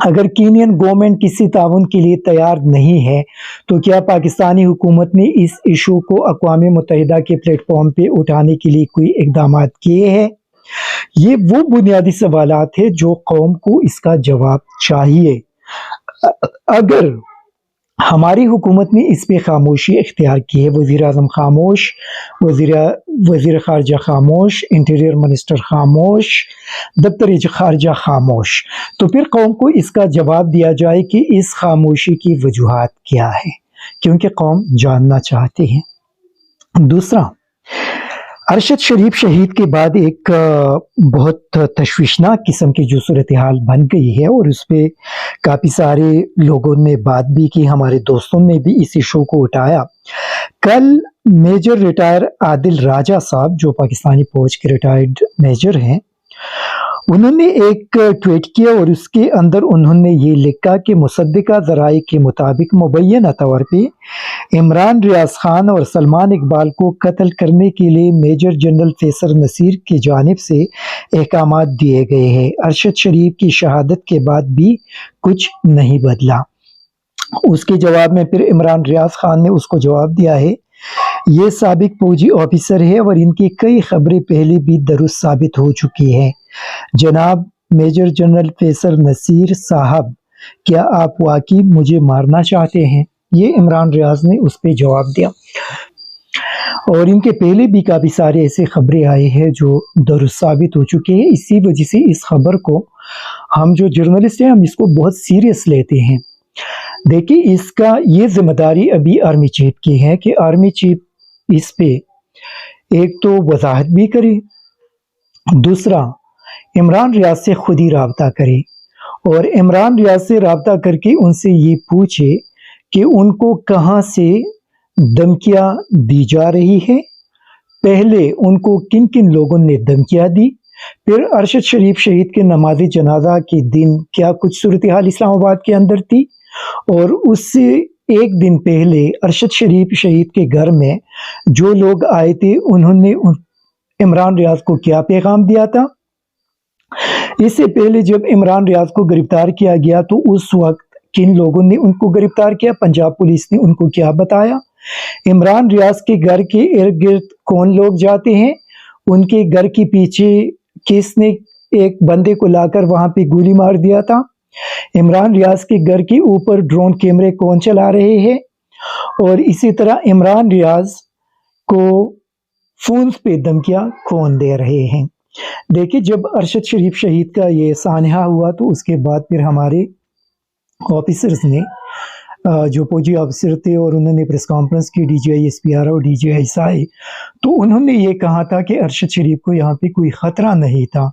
اگر canyon government کسی تعاون کے لیے تیار نہیں ہے تو کیا پاکستانی حکومت نے اس ایشو کو اقوام متحدہ کے پلیٹ فارم پہ اٹھانے کے لیے کوئی اقدامات کیے ہیں؟ یہ وہ بنیادی سوالات ہیں جو قوم کو اس کا جواب چاہیے۔ اگر ہماری حکومت نے اس پہ خاموشی اختیار کی ہے، وزیر اعظم خاموش، وزیر خارجہ خاموش، انٹیریئر منسٹر خاموش، دفتر خارجہ خاموش، تو پھر قوم کو اس کا جواب دیا جائے کہ اس خاموشی کی وجوہات کیا ہے، کیونکہ قوم جاننا چاہتی ہے۔ دوسرا، ارشد شریف شہید کے بعد ایک بہت تشویشناک قسم کی جو صورتحال بن گئی ہے، اور اس پہ کافی سارے لوگوں نے بات بھی کی، ہمارے دوستوں نے بھی اس ایشو کو اٹھایا۔ کل میجر ریٹائر عادل راجہ صاحب، جو پاکستانی فوج کے ریٹائرڈ میجر ہیں، انہوں نے ایک ٹویٹ کیا اور اس کے اندر انہوں نے یہ لکھا کہ مصدقہ ذرائع کے مطابق مبینہ طور پہ عمران ریاض خان اور سلمان اقبال کو قتل کرنے کے لیے میجر جنرل فیصل نصیر کی جانب سے احکامات دیے گئے ہیں۔ ارشد شریف کی شہادت کے بعد بھی کچھ نہیں بدلا۔ اس کے جواب میں پھر عمران ریاض خان نے اس کو جواب دیا ہے، یہ سابق فوجی آفیسر ہے اور ان کی کئی خبریں پہلے بھی درست ثابت ہو چکی ہیں۔ جناب میجر جنرل فیصل نصیر صاحب، کیا آپ واقعی مجھے مارنا چاہتے ہیں؟ یہ عمران ریاض نے اس پہ جواب دیا، اور ان کے پہلے بھی کافی سارے ایسے خبریں آئے ہیں جو درست ثابت ہو چکے ہیں۔ اسی وجہ سے اس خبر کو ہم جو جرنلسٹ ہیں، ہم اس کو بہت سیریس لیتے ہیں۔ دیکھیے، اس کا یہ ذمہ داری ابھی آرمی چیف کی ہے کہ آرمی چیف اس پہ ایک تو وضاحت بھی کرے، دوسرا عمران ریاض سے خود ہی رابطہ کرے، اور عمران ریاض سے رابطہ کر کے ان سے یہ پوچھے کہ ان کو کہاں سے دھمکیاں دی جا رہی ہے، پہلے ان کو کن کن لوگوں نے دھمکیاں دی، پھر ارشد شریف شہید کے نماز جنازہ کے دن کیا کچھ صورتحال اسلام آباد کے اندر تھی، اور اس سے ایک دن پہلے ارشد شریف شہید کے گھر میں جو لوگ آئے تھے انہوں نے عمران ریاض کو کیا پیغام دیا تھا۔ اس سے پہلے جب عمران ریاض کو گرفتار کیا گیا تو اس وقت کن لوگوں نے ان کو گرفتار کیا، پنجاب پولیس نے ان کو کیا بتایا، عمران ریاض کے گھر کے ارد گرد کون لوگ جاتے ہیں، ان کے گھر کے پیچھے کس نے ایک بندے کو لا کر وہاں پہ گولی مار دیا تھا، عمران ریاض کے گھر کے اوپر ڈرون کیمرے کون چلا رہے ہیں، اور اسی طرح عمران ریاض کو فونز پہ دھمکیاں کون دے رہے ہیں۔ دیکھیں، جب ارشد شریف شہید کا یہ سانحہ ہوا تو اس کے بعد پھر ہمارے آفیسرز نے جو فوجی آفیسر تھے، اور انہوں نے پریس کانفرنس کی، D G I S P R اور ڈی جی آئی آئے، تو انہوں نے یہ کہا تھا کہ ارشد شریف کو یہاں پہ کوئی خطرہ نہیں تھا،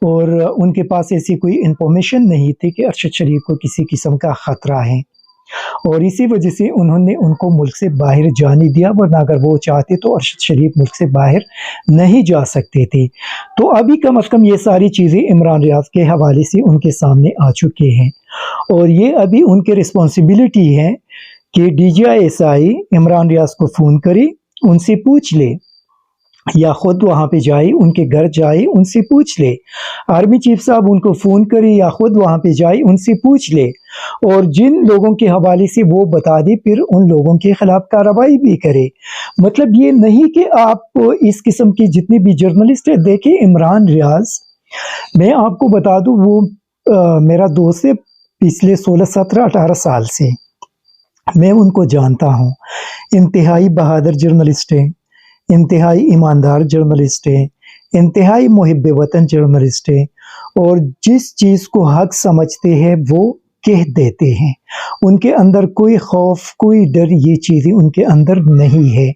اور ان کے پاس ایسی کوئی انفارمیشن نہیں تھی کہ ارشد شریف کو کسی قسم کا خطرہ ہے، اور اسی وجہ سے انہوں نے ان کو ملک سے باہر جانے دیا، ورنہ اگر وہ چاہتے تو ارشد شریف ملک سے باہر نہیں جا سکتے تھے۔ تو ابھی کم از کم یہ ساری چیزیں عمران ریاض کے حوالے سے ان کے سامنے آ چکے ہیں، اور یہ ابھی ان کے رسپانسبلٹی ہے کہ D G I S I Imran Riaz کو فون کرے، ان سے پوچھ لے، یا خود وہاں پہ جائے، ان کے گھر جائے، ان سے پوچھ لے، آرمی چیف صاحب ان کو فون کرے یا خود وہاں پہ جائے، ان سے پوچھ لے، اور جن لوگوں کے حوالے سے وہ بتا دے پھر ان لوگوں کے خلاف کارروائی بھی کرے۔ مطلب یہ نہیں کہ آپ اس قسم کی جتنی بھی جرنلسٹ ہے، دیکھیں عمران ریاض، میں آپ کو بتا دوں، وہ میرا دوست ہے پچھلے 16 17 18 سال سے، میں ان کو جانتا ہوں، انتہائی بہادر جرنلسٹ ہیں، انتہائی ایماندار جرنلسٹ ہیں، انتہائی محب وطن جرنلسٹ ہیں، اور جس چیز کو حق سمجھتے ہیں وہ کہہ دیتے ہیں، ان کے اندر کوئی خوف، کوئی ڈر، یہ چیزیں ان کے اندر نہیں ہے۔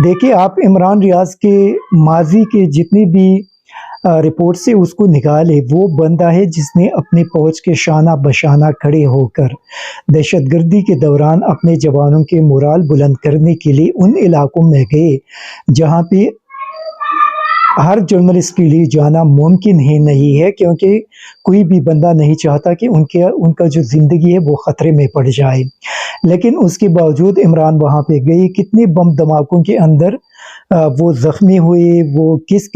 دیکھیں، آپ عمران ریاض کے ماضی کے جتنی بھی رپورٹ سے اس کو نکالے، وہ بندہ ہے جس نے اپنے فوج کے شانہ بشانہ کھڑے ہو کر دہشت گردی کے دوران اپنے جوانوں کے مورال بلند کرنے کے لیے ان علاقوں میں گئے جہاں پہ ہر جرنلسٹ کے لیے جانا ممکن ہی نہیں ہے، کیونکہ کوئی بھی بندہ نہیں چاہتا کہ ان کا جو زندگی ہے وہ خطرے میں پڑ جائے، لیکن اس کے باوجود عمران وہاں پہ گئی، کتنے بم دھماکوں کے اندر وہ زخمی ہوئے، وہ کس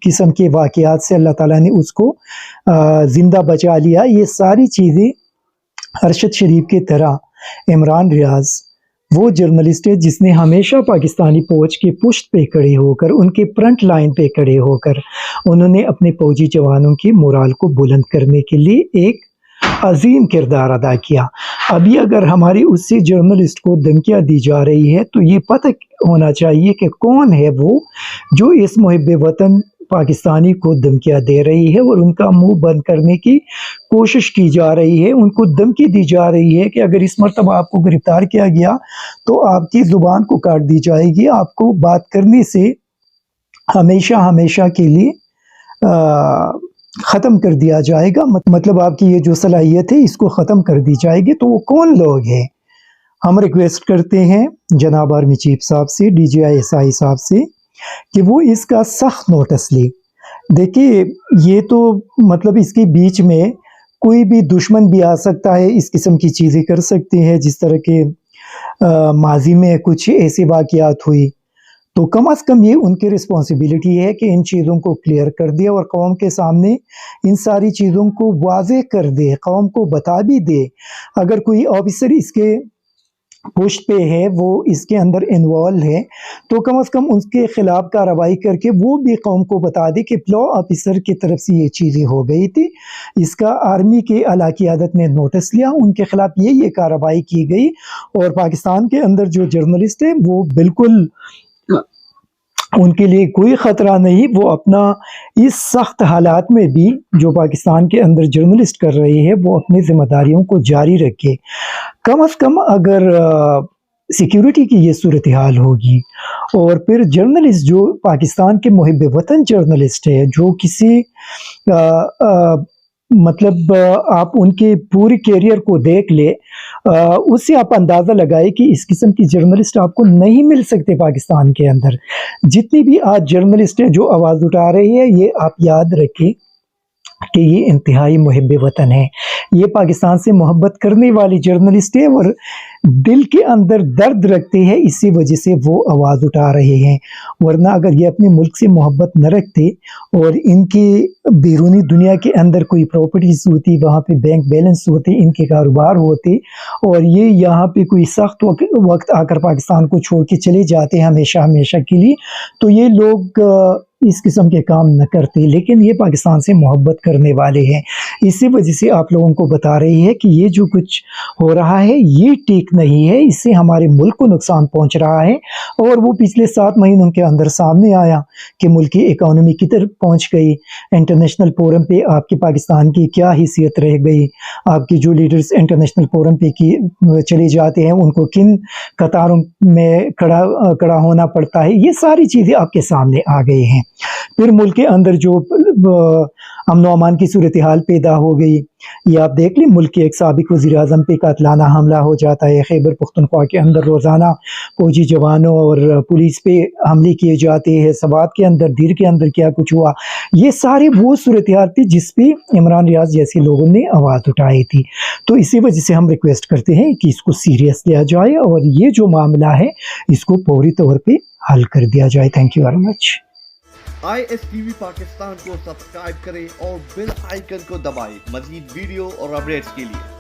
قسم کے واقعات سے اللہ تعالیٰ نے اس کو زندہ بچا لیا، یہ ساری چیزیں ارشد شریف کی طرح عمران ریاض وہ جرنلسٹ ہے جس نے ہمیشہ پاکستانی فوج کے پشت پہ کھڑے ہو کر، ان کے فرنٹ لائن پہ کھڑے ہو کر انہوں نے اپنے فوجی جوانوں کی مورال کو بلند کرنے کے لیے ایک عظیم کردار ادا کیا۔ ابھی اگر ہماری اسی جرنلسٹ کو دھمکیاں دی جا رہی ہے تو یہ پتہ ہونا چاہیے کہ کون ہے وہ جو اس محب وطن پاکستانی کو دھمکیاں دے رہی ہے اور ان کا منہ بند کرنے کی کوشش کی جا رہی ہے، ان کو دھمکی دی جا رہی ہے کہ اگر اس مرتبہ آپ کو گرفتار کیا گیا تو آپ کی زبان کو کاٹ دی جائے گی، آپ کو بات کرنے سے ہمیشہ کے لیے ختم کر دیا جائے گا، مطلب آپ کی یہ جو صلاحیت ہے اس کو ختم کر دی جائے گی۔ تو وہ کون لوگ ہیں؟ ہم ریکویسٹ کرتے ہیں جناب آرمی چیف صاحب سے، ڈی جی آئی ایس آئی صاحب سے کہ وہ اس کا سخت نوٹس لے۔ دیکھیے یہ تو مطلب اس کے بیچ میں کوئی بھی دشمن بھی آ سکتا ہے، اس قسم کی چیزیں کر سکتے ہیں، جس طرح کے ماضی میں کچھ ایسے واقعات ہوئی، تو کم از کم یہ ان کی رسپانسبلٹی ہے کہ ان چیزوں کو کلیئر کر دے اور قوم کے سامنے ان ساری چیزوں کو واضح کر دے، قوم کو بتا بھی دے۔ اگر کوئی آفیسر اس کے پشت پہ ہے، وہ اس کے اندر انوالو ہے، تو کم از کم ان کے خلاف کارروائی کر کے وہ بھی قوم کو بتا دے کہ فلاں آفیسر کی طرف سے یہ چیزیں ہو گئی تھی، اس کا آرمی کے اعلیٰ قیادت نے نوٹس لیا، ان کے خلاف یہ کارروائی کی گئی، اور پاکستان کے اندر جو جرنلسٹ ہے وہ بالکل ان کے لیے کوئی خطرہ نہیں، وہ اپنا اس سخت حالات میں بھی جو پاکستان کے اندر جرنلسٹ کر رہے ہیں وہ اپنی ذمہ داریوں کو جاری رکھے۔ کم از کم اگر سیکیورٹی کی یہ صورتحال ہوگی اور پھر جرنلسٹ جو پاکستان کے محب وطن جرنلسٹ ہے، جو کسی مطلب آپ ان کے پورے کیریئر کو دیکھ لے، اس سے آپ اندازہ لگائے کہ اس قسم کی جرنلسٹ آپ کو نہیں مل سکتے پاکستان کے اندر۔ جتنی بھی آج جرنلسٹ ہیں جو آواز اٹھا رہی ہے، یہ آپ یاد رکھیں کہ یہ انتہائی محب وطن ہے، یہ پاکستان سے محبت کرنے والی جرنلسٹ ہے اور دل کے اندر درد رکھتے ہیں، اسی وجہ سے وہ آواز اٹھا رہے ہیں، ورنہ اگر یہ اپنے ملک سے محبت نہ رکھتے اور ان کے بیرونی دنیا کے اندر کوئی پراپرٹیز ہوتی، وہاں پہ بینک بیلنس ہوتے، ان کے کاروبار ہوتے، اور یہ یہاں پہ کوئی سخت وقت آ کر پاکستان کو چھوڑ کے چلے جاتے ہمیشہ کے لیے، تو یہ لوگ اس قسم کے کام نہ کرتے، لیکن یہ پاکستان سے محبت کرنے والے ہیں، اسی وجہ سے آپ لوگوں کو بتا رہی ہے کہ یہ جو کچھ ہو رہا ہے یہ ٹھیک نہیں ہے، اس سے ہمارے ملک کو نقصان پہنچ رہا ہے، اور وہ پچھلے 7 مہینوں کے اندر سامنے آیا کہ ملک کی اکانومی کدھر پہنچ گئی، انٹرنیشنل فورم پہ آپ کے پاکستان کی کیا حیثیت رہ گئی، آپ کے جو لیڈرز انٹرنیشنل فورم پہ چلے جاتے ہیں ان کو کن قطاروں میں کھڑا ہونا پڑتا ہے، یہ ساری چیزیں آپ کے سامنے آ گئی ہیں۔ پھر ملک کے اندر جو امن و امان کی صورتحال پیدا ہو گئی، یہ آپ دیکھ لیں، ملک کے ایک سابق وزیر اعظم پہ قاتلانہ حملہ ہو جاتا ہے، خیبر پختونخوا کے اندر روزانہ فوجی جوانوں اور پولیس پہ حملے کیے جاتے ہیں، سوات کے اندر، دیر کے اندر کیا کچھ ہوا، یہ سارے وہ صورتحال تھی جس پہ عمران ریاض جیسے لوگوں نے آواز اٹھائی تھی۔ تو اسی وجہ سے ہم ریکویسٹ کرتے ہیں کہ اس کو سیریس لیا جائے اور یہ جو معاملہ ہے اس کو فوری طور پہ حل کر دیا جائے۔ Thank you very much. ISTV Pakistan کو سبسکرائب کریں اور بیل آئیکن کو دبائیں مزید ویڈیو اور اپڈیٹس کے لیے۔